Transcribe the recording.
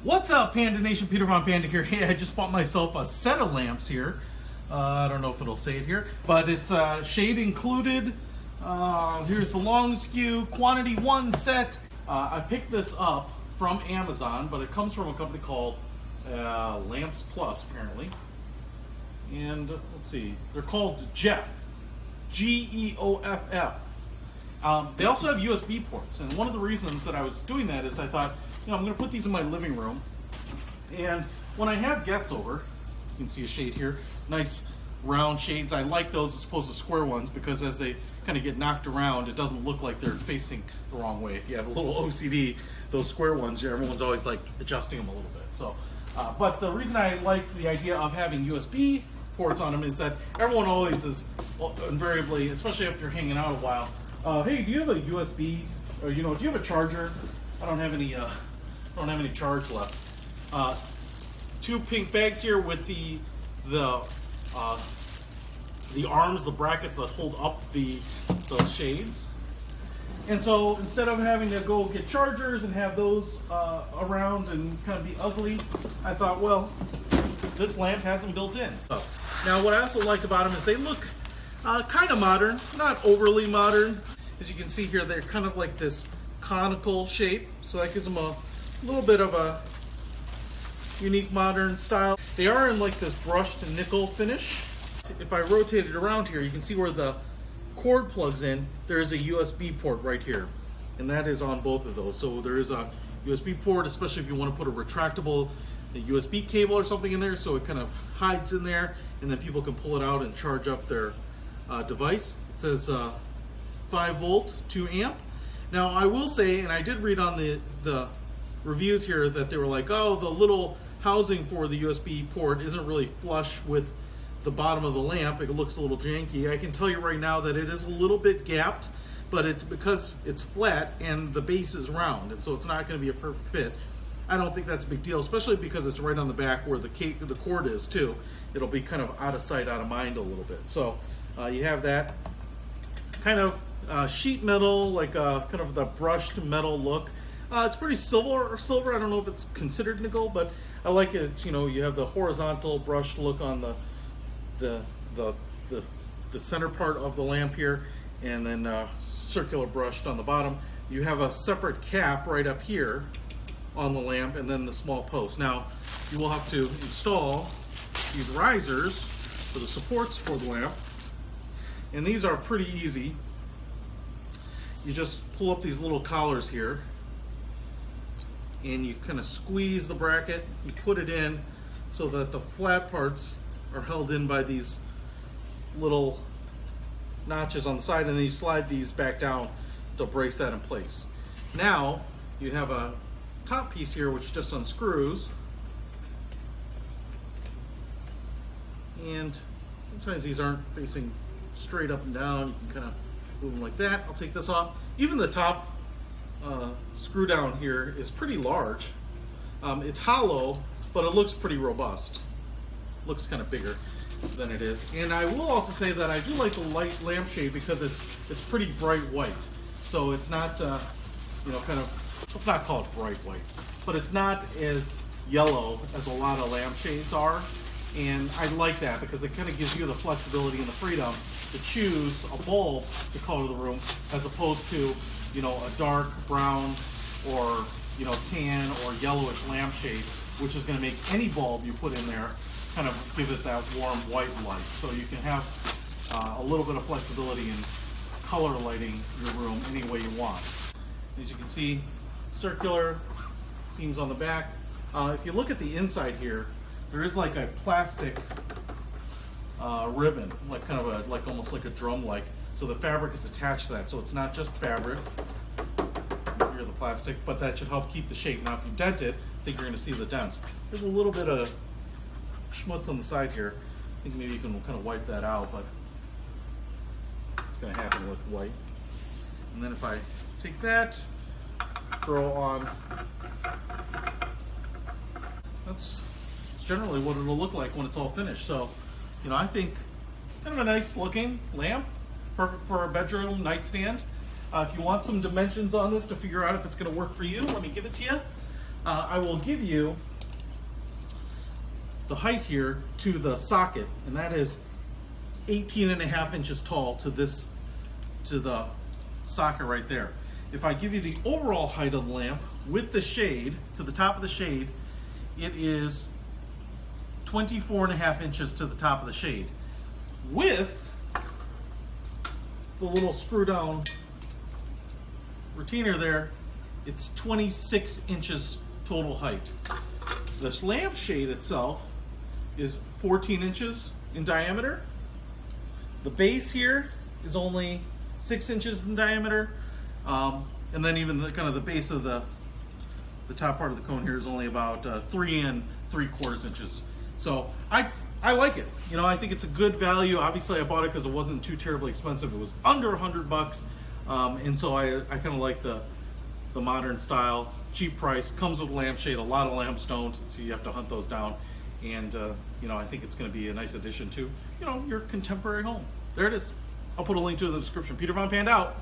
What's up, Panda Nation? Peter Von Panda here. Hey, I just bought myself a set of lamps here. I don't know if it'll say it here, but it's shade included. Here's the long skew, quantity 1 set. I picked this up from Amazon, but it comes from a company called Lamps Plus, apparently. And let's see, they're called Geoff, Geoff. They also have USB ports, and one of the reasons that I was doing that is I thought, I'm going to put these in my living room, and when I have guests over, you can see a shade here, nice round shades. I like those as opposed to square ones because as they kind of get knocked around, it doesn't look like they're facing the wrong way. If you have a little OCD, those square ones, everyone's always like adjusting them a little bit. So, but the reason I like the idea of having USB ports on them is that everyone always is invariably, especially if you're hanging out a while, hey, do you have a USB, or do you have a charger? I don't have any charge left. 2 pink bags here with the arms, the brackets that hold up those shades. And so instead of having to go get chargers and have those around and kind of be ugly, I thought, well, this lamp has them built in. Now, what I also like about them is they look kind of modern, not overly modern. As you can see here, they're kind of like this conical shape, so that gives them a little bit of a unique modern style. They are in like this brushed nickel finish. If I rotate it around here, you can see where the cord plugs in. There is a USB port right here, and that is on both of those. So there is a USB port, especially if you want to put a retractable USB cable or something in there, so it kind of hides in there, and then people can pull it out and charge up their device. It says 5 volt, 2 amp. Now I will say, and I did read on the reviews here that they were like, oh, the little housing for the USB port isn't really flush with the bottom of the lamp. It looks a little janky. I can tell you right now that it is a little bit gapped, but it's because it's flat and the base is round, and so it's not going to be a perfect fit. I don't think that's a big deal, especially because it's right on the back where the cord is too. It'll be kind of out of sight, out of mind a little bit. So you have that kind of sheet metal, like kind of the brushed metal look. It's pretty silver. I don't know if it's considered nickel, but I like it. You have the horizontal brushed look on the center part of the lamp here, and then circular brushed on the bottom. You have a separate cap right up here on the lamp, and then the small post. Now you will have to install these risers for the supports for the lamp, and these are pretty easy. You just pull up these little collars here, and you kind of squeeze the bracket, you put it in so that the flat parts are held in by these little notches on the side, and then you slide these back down to brace that in place. Now you have a top piece here which just unscrews, and sometimes these aren't facing straight up and down. You can kind of move them like that. I'll take this off. Even the top screw down here is pretty large. It's hollow, but it looks pretty robust. Looks kind of bigger than it is. And I will also say that I do like the light lampshade because it's pretty bright white. So it's not let's not call it bright white, but it's not as yellow as a lot of lampshades are. And I like that because it kind of gives you the flexibility and the freedom to choose a bulb to color the room as opposed to, a dark brown or, tan or yellowish lampshade, which is going to make any bulb you put in there kind of give it that warm white light. So you can have a little bit of flexibility in color lighting your room any way you want. As you can see, circular seams on the back. If you look at the inside here, there is like a plastic ribbon, like kind of almost like a drum-like. So the fabric is attached to that. So it's not just fabric, here the plastic, but that should help keep the shape. Now if you dent it, I think you're going to see the dents. There's a little bit of schmutz on the side here. I think maybe you can kind of wipe that out, but it's going to happen with white. And then if I take that, throw on, that's generally what it'll look like when it's all finished. So, I think kind of a nice looking lamp, perfect for a bedroom nightstand. If you want some dimensions on this to figure out if it's going to work for you, let me give it to you. I will give you the height here to the socket, and that is 18.5 inches tall to the socket right there. If I give you the overall height of the lamp with the shade to the top of the shade, it is 24.5 inches to the top of the shade. With the little screw down retainer there, it's 26 inches total height. This lampshade itself is 14 inches in diameter. The base here is only 6 inches in diameter, and then even the base of the top part of the cone here is only about 3 3/4 inches. So I like it. You know, I think it's a good value. Obviously, I bought it because it wasn't too terribly expensive. It was under $100, and so I kind of like the modern style, cheap price. Comes with a lampshade. A lot of lamps don't, so you have to hunt those down. And you know, I think it's going to be a nice addition to, you know, your contemporary home. There it is. I'll put a link to it in the description. Peter Von Panda out.